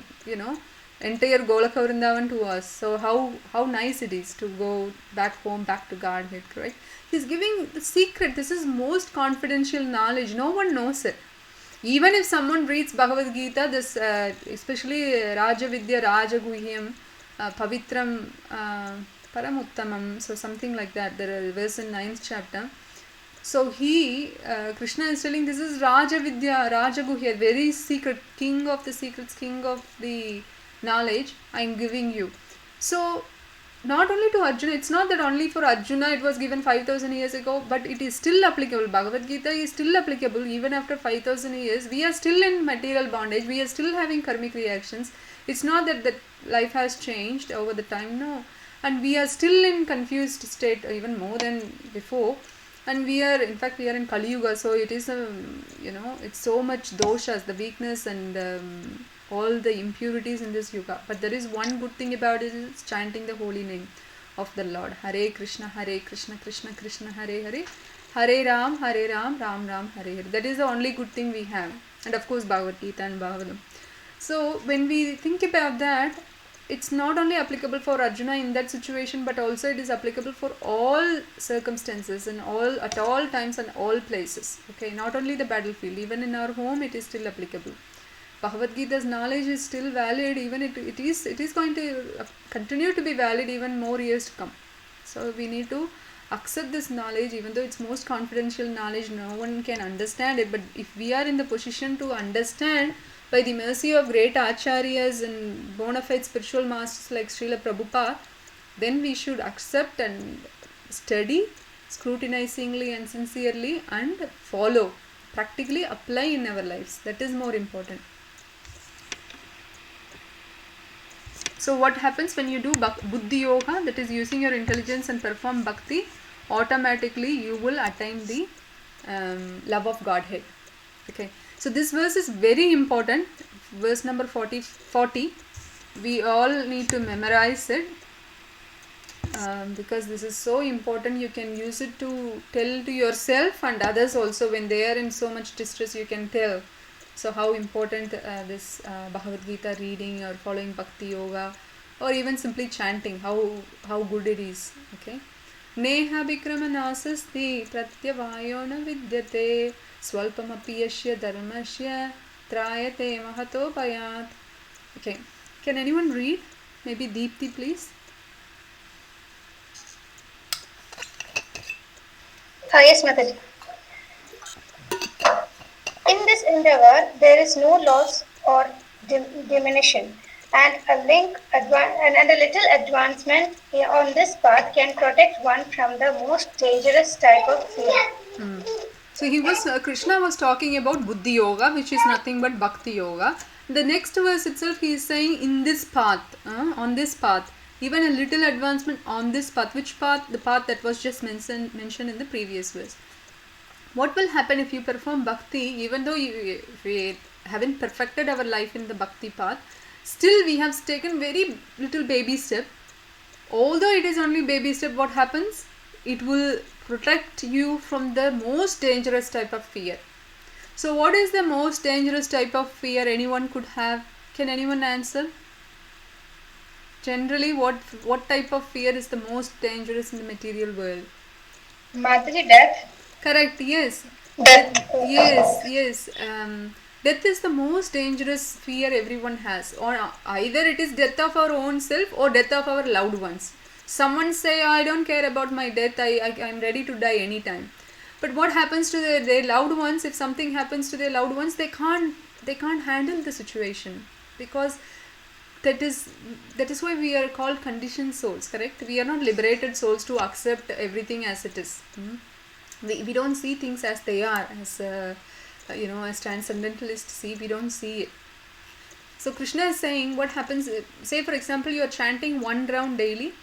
entire Golaka Vrindavan to us. So how nice it is to go back home, back to Godhead, right? He's giving the secret. This is most confidential knowledge. No one knows it. Even if someone reads Bhagavad Gita, this especially Raja Vidya, Raja Guhyam, Pavitram, Paramuttamam, so something like that. There is verse in 9th chapter. So Krishna is telling, this is Raja Vidya, Raja Guhya, very secret, king of the secrets, king of the knowledge, I am giving you. So not only to Arjuna, it's not that only for Arjuna it was given 5,000 years ago, but it is still applicable. Bhagavad Gita is still applicable even after 5,000 years. We are still in material bondage, we are still having karmic reactions. It's not that life has changed over the time, no. And we are still in confused state, even more than before. And we are in Kali Yuga, so it is it's so much doshas, the weakness and all the impurities in this yuga. But there is one good thing about it, is chanting the holy name of the Lord. Hare Krishna, Krishna Krishna, Hare Hare, Hare Ram, Ram Ram, Hare Hare. That is the only good thing we have. And of course Bhagavad Gita and Bhagavatam. So when we think about that, it's not only applicable for Arjuna in that situation, but also it is applicable for all circumstances and all at all times and all places. Okay, not only the battlefield, even in our home it is still applicable. Bhagavad Gita's knowledge is still valid, even it is going to continue to be valid even more years to come. So we need to accept this knowledge, even though it's most confidential knowledge, no one can understand it. But if we are in the position to understand by the mercy of great acharyas and bona fide spiritual masters like Srila Prabhupada, then we should accept and study scrutinizingly and sincerely and follow, practically apply in our lives. That is more important. So what happens when you do buddhi yoga, that is using your intelligence and perform bhakti, automatically you will attain the love of Godhead. Okay, so this verse is very important, verse number 40. We all need to memorize it because this is so important. You can use it to tell to yourself and others also when they are in so much distress. You can tell. So how important this Bhagavad Gita reading or following Bhakti Yoga or even simply chanting, how good it is. Okay. Neha Vikrama Nasasti Pratyavayona Vidyate Swalpamapi Yashya Dharmasya Trayate Mahato Payat. Okay. Can anyone read? Maybe Deepti, please. Yes, Mataji. In this endeavor, there is no loss or diminution, and a little advancement on this path can protect one from the most dangerous type of fear. So Krishna was talking about Buddhi Yoga, which is nothing but Bhakti Yoga. The next verse itself, he is saying, in this path, on this path, even a little advancement on this path. Which path? The path that was just mentioned in the previous verse. What will happen if you perform bhakti, even though we haven't perfected our life in the bhakti path, still we have taken very little baby step. Although it is only baby step, what happens? It will protect you from the most dangerous type of fear. So what is the most dangerous type of fear anyone could have? Can anyone answer? Generally, what type of fear is the most dangerous in the material world? Mataji, death. Correct, yes. Death. Yes. Death is the most dangerous fear everyone has. Or either it is death of our own self or death of our loved ones. Someone say, I don't care about my death, I'm ready to die anytime. But what happens to their loved ones? If something happens to their loved ones, they can't handle the situation, because that is why we are called conditioned souls, correct? We are not liberated souls to accept everything as it is. We don't see things as they are, as as transcendentalists see, we don't see it. So Krishna is saying, what happens, say for example you are chanting one round daily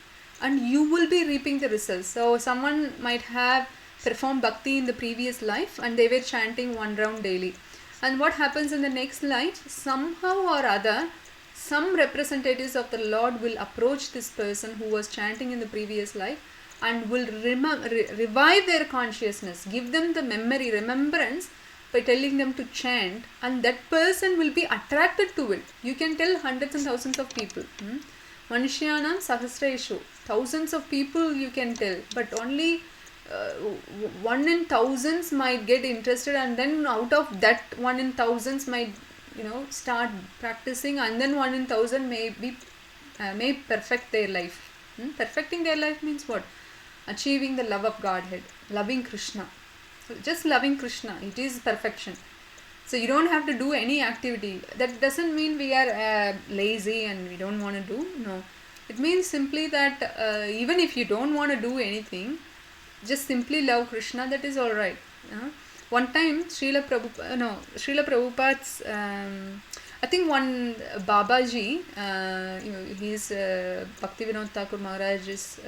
and you will be reaping the results. So someone might have performed bhakti in the previous life and they were chanting one round daily, and what happens in the next life, somehow or other some representatives of the Lord will approach this person who was chanting in the previous life and will revive their consciousness, give them the remembrance by telling them to chant, and that person will be attracted to it. You can tell hundreds and thousands of people. Manushyanam sahasreshu. Thousands of people you can tell, but only 1 in thousands might get interested, and then out of that 1 in thousands might start practicing, and then 1 in 1,000 may perfect their life. Perfecting their life means what? Achieving the love of Godhead, loving Krishna. So just loving Krishna, it is perfection. So you don't have to do any activity. That doesn't mean we are lazy and we don't want to do. No, it means simply that even if you don't want to do anything, just simply love Krishna. That is all right. One time, Srila Prabhupada's, I think one Babaji, he's Bhaktivinoda Thakur Maharaj's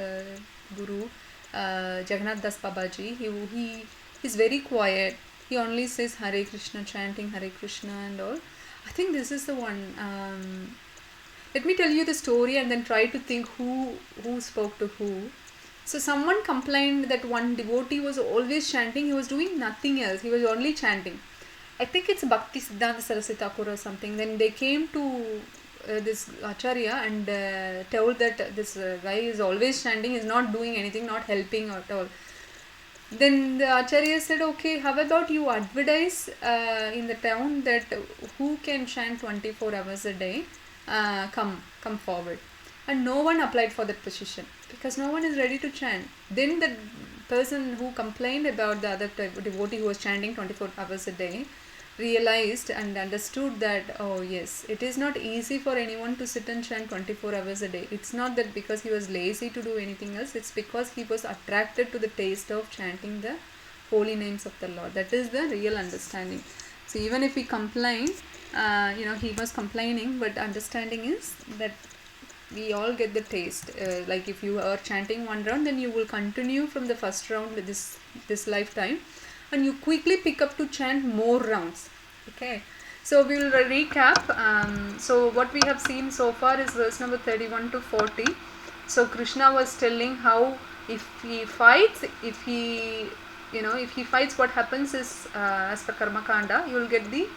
guru, Jagannath Das Babaji. He is very quiet. He only says Hare Krishna, chanting Hare Krishna and all. I think this is the one. Let me tell you the story and then try to think who spoke to who. So someone complained that one devotee was always chanting. He was doing nothing else. He was only chanting. I think it's Bhakti Siddhanta Saraswati Thakur or something. Then they came to this Acharya and told that this guy is always chanting, is not doing anything, not helping at all. Then the Acharya said, okay, how about you advertise in the town that who can chant 24 hours a day, come forward. And no one applied for that position because no one is ready to chant. Then the person who complained about the other devotee who was chanting 24 hours a day realized and understood that, oh yes, it is not easy for anyone to sit and chant 24 hours a day. It's not that because he was lazy to do anything else, it's because he was attracted to the taste of chanting the holy names of the Lord. That is the real understanding. So even if he complained, he was complaining, but understanding is that we all get the taste. Like if you are chanting one round, then you will continue from the first round with this lifetime, and you quickly pick up to chant more rounds. Okay, so we will recap. So what we have seen so far is verse number 31 to 40. So Krishna was telling how if he fights, if he fights, what happens is, as per Karma Kanda, you will get the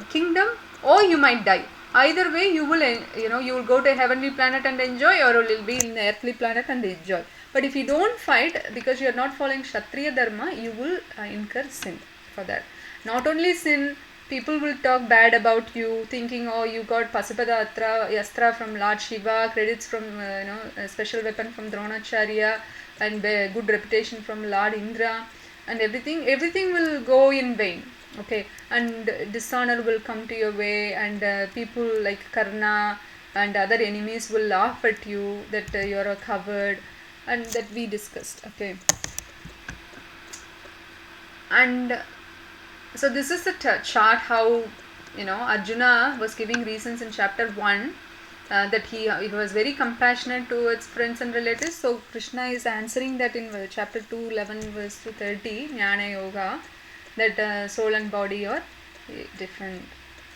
kingdom, or you might die. Either way, you will go to a heavenly planet and enjoy, or you will be in the earthly planet and enjoy. But if you don't fight, because you are not following Kshatriya Dharma, you will incur sin for that. Not only sin, people will talk bad about you, thinking, oh, you got Pasupada Astra from Lord Shiva, credits from a special weapon from Dronacharya, and good reputation from Lord Indra, and everything will go in vain. Okay, and dishonor will come to your way, and people like Karna and other enemies will laugh at you that you are covered, and that we discussed. Okay, and so this is the chart how Arjuna was giving reasons in chapter 1 that he was very compassionate towards friends and relatives. So Krishna is answering that in chapter 2, 11 verse 30, Jnana Yoga, that soul and body are different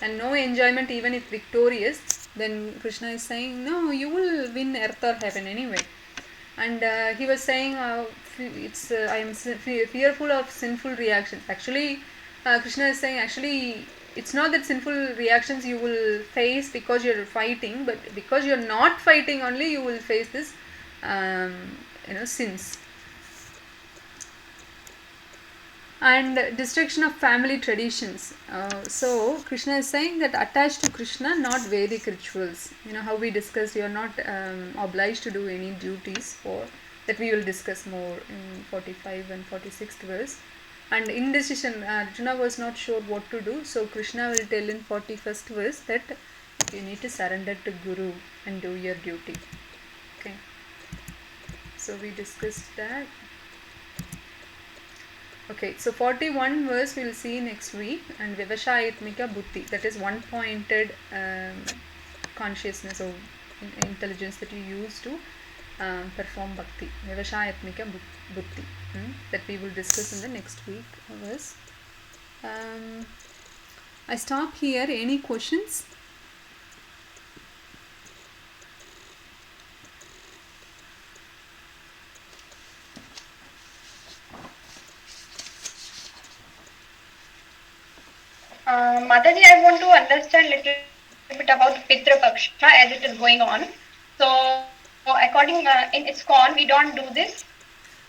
and no enjoyment even if victorious. Then Krishna is saying, no, you will win earth or heaven anyway. And he was saying, I am fearful of sinful reactions. Actually, Krishna is saying, actually, it's not that sinful reactions you will face because you're fighting, but because you're not fighting only, you will face this sins. And destruction of family traditions. So Krishna is saying that attached to Krishna, not Vedic rituals. How we discussed, you are not obliged to do any duties for that. We will discuss more in 45 and 46th verse. And indecision, Arjuna was not sure what to do. So Krishna will tell in 41st verse that you need to surrender to Guru and do your duty. Okay. So we discussed that. Okay, so 41 verse we will see next week, and Vivashayatmika Buddhi, that is one-pointed consciousness or intelligence that you use to perform bhakti. Vivashayatmika Buddhi, that we will discuss in the next week verse. I stop here. Any questions? Mataji, I want to understand a little bit about Pitra Paksha as it is going on. So, according in ISKCON, we don't do this?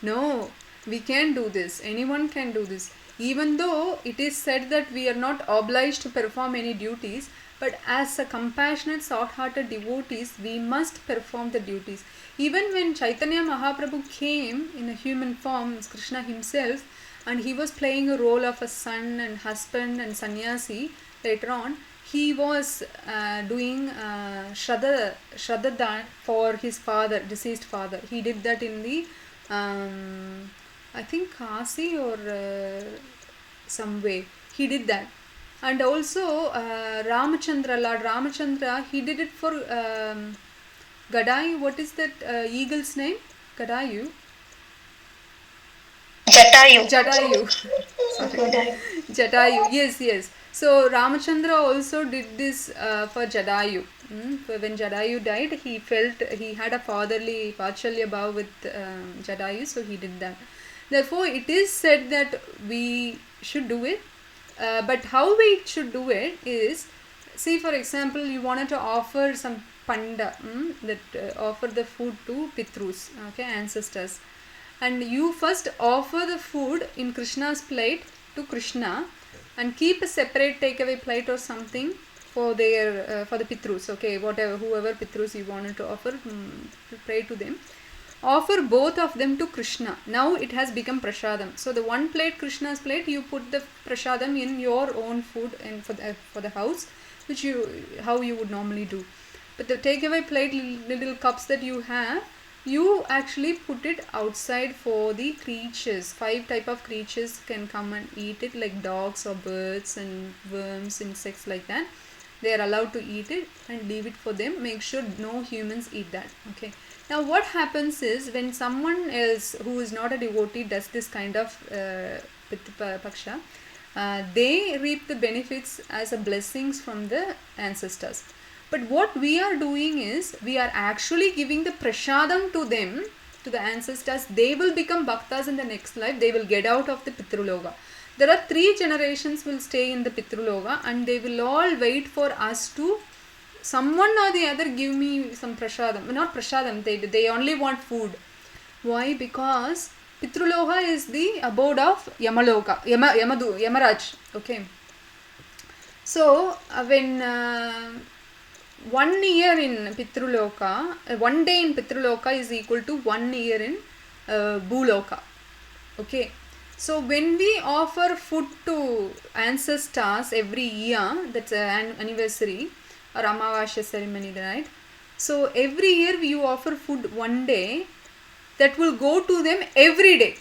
No, we can do this. Anyone can do this. Even though it is said that we are not obliged to perform any duties, but as a compassionate, soft-hearted devotees, we must perform the duties. Even when Chaitanya Mahaprabhu came in a human form, Krishna himself, and he was playing a role of a son and husband and sannyasi, later on, he was doing Shraddha for his father, deceased father. He did that in the, I think Kasi or some way. He did that. And also Ramachandra, Lord Ramachandra, he did it for Gadayu. What is that eagle's name? Gadayu. Jatayu. Sorry. Jatayu. Yes. So Ramachandra also did this for Jadayu. When Jadayu died, he felt he had a fatherly Vachalya Bhav with Jadayu, so he did that. Therefore, it is said that we should do it. But how we should do it is see, for example, you wanted to offer some panda, that offer the food to Pitrus, okay, ancestors. And you first offer the food in Krishna's plate to Krishna and keep a separate takeaway plate or something for their for the Pitrus, okay, whatever, whoever Pitrus you wanted to offer, to pray to them. Offer both of them to Krishna. Now it has become prasadam. So the one plate, Krishna's plate, you put the prasadam in your own food and for the house, which how you would normally do. But the takeaway plate, little cups that you have, you actually put it outside for the creatures. 5 type of creatures can come and eat it, like dogs or birds and worms, insects, like that. They are allowed to eat it and leave it for them. Make sure no humans eat that. Okay. Now what happens is, when someone else who is not a devotee does this kind of paksha, they reap the benefits as a blessings from the ancestors. But what we are doing is, we are actually giving the prasadam to them, to the ancestors. They will become bhaktas in the next life. They will get out of the Pitruloka. There are 3 generations will stay in the Pitruloka, and they will all wait for us to, someone or the other, give me some prasadam. Not prasadam, they only want food. Why? Because Pitruloka is the abode of Yamaloka, Yamaraj. Okay. So when 1 year in Pitruloka, 1 day in Pitruloka is equal to 1 year in Bhuloka. Okay. So when we offer food to ancestors every year, that's an anniversary or Amavasya ceremony, right? So every year you offer food 1 day, that will go to them every day.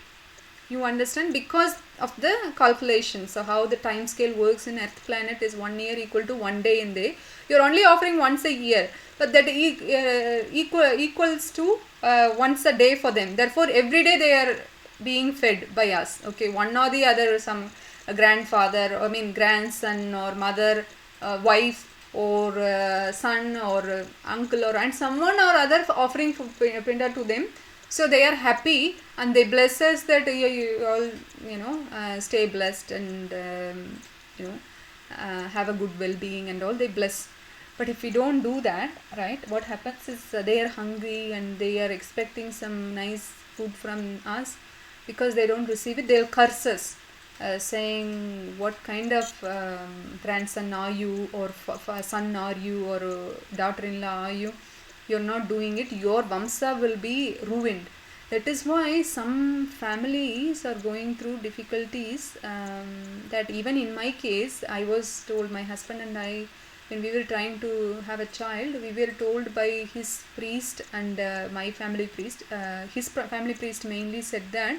You understand? Because of the calculation. So how the time scale works in Earth planet is 1 year equal to 1 day in day. You're only offering once a year, but that equals to once a day for them. Therefore, every day they are being fed by us. Okay, one or the other, some grandfather, grandson or mother, wife or son or uncle or aunt, someone or other offering pinda to them. So they are happy and they bless us that you all stay blessed and have a good well-being and all. They bless. But if we don't do that, right, what happens is they are hungry and they are expecting some nice food from us. Because they don't receive it, they'll curse us, saying, what kind of grandson are you, or son are you, or daughter-in-law are you? You're not doing it, your vamsa will be ruined. That is why some families are going through difficulties, that even in my case, I was told, my husband and I, when we were trying to have a child, we were told by his priest and my family priest, his family priest mainly said that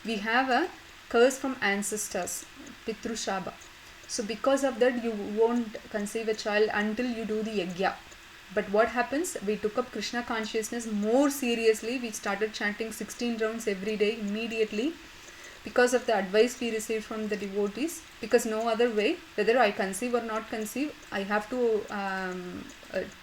we have a curse from ancestors, Pitru Shaba. So because of that, you won't conceive a child until you do the yagya. But what happens? We took up Krishna consciousness more seriously. We started chanting 16 rounds every day immediately, because of the advice we received from the devotees. Because no other way, whether I conceive or not conceive, I have to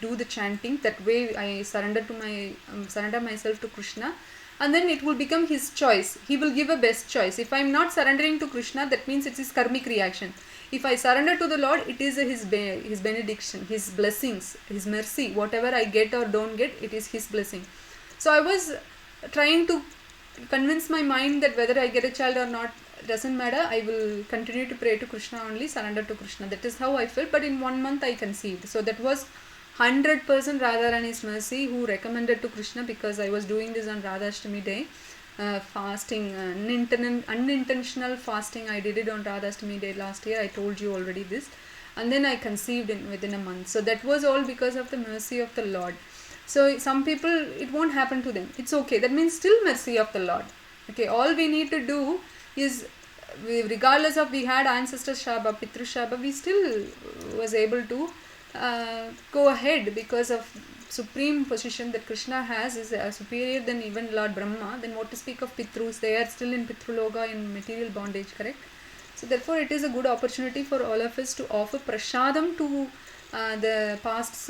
do the chanting. That way I surrender myself to Krishna, and then it will become his choice. He will give a best choice. If I am not surrendering to Krishna, that means it is karmic reaction. If I surrender to the Lord, it is his benediction, his blessings, his mercy. Whatever I get or don't get, it is his blessing. So I was trying to convince my mind that whether I get a child or not doesn't matter. I will continue to pray to Krishna only, surrender to Krishna. That is how I felt. But in 1 month I conceived. So that was 100% Radharani's mercy, who recommended to Krishna, because I was doing this on Radhashtami day. Fasting, unintentional fasting. I did it on Radhashtami day last year. I told you already this. And then I conceived within a month. So that was all because of the mercy of the Lord. So some people, it won't happen to them. It's okay. That means still mercy of the Lord. Okay, all we need to do is, regardless of we had ancestor Shaba, Pitru Shaba, we still was able to go ahead, because of supreme position that Krishna has is superior than even Lord Brahma. Then what to speak of Pitrus? They are still in Pitruloka, in material bondage, correct? So therefore it is a good opportunity for all of us to offer prasadam to the past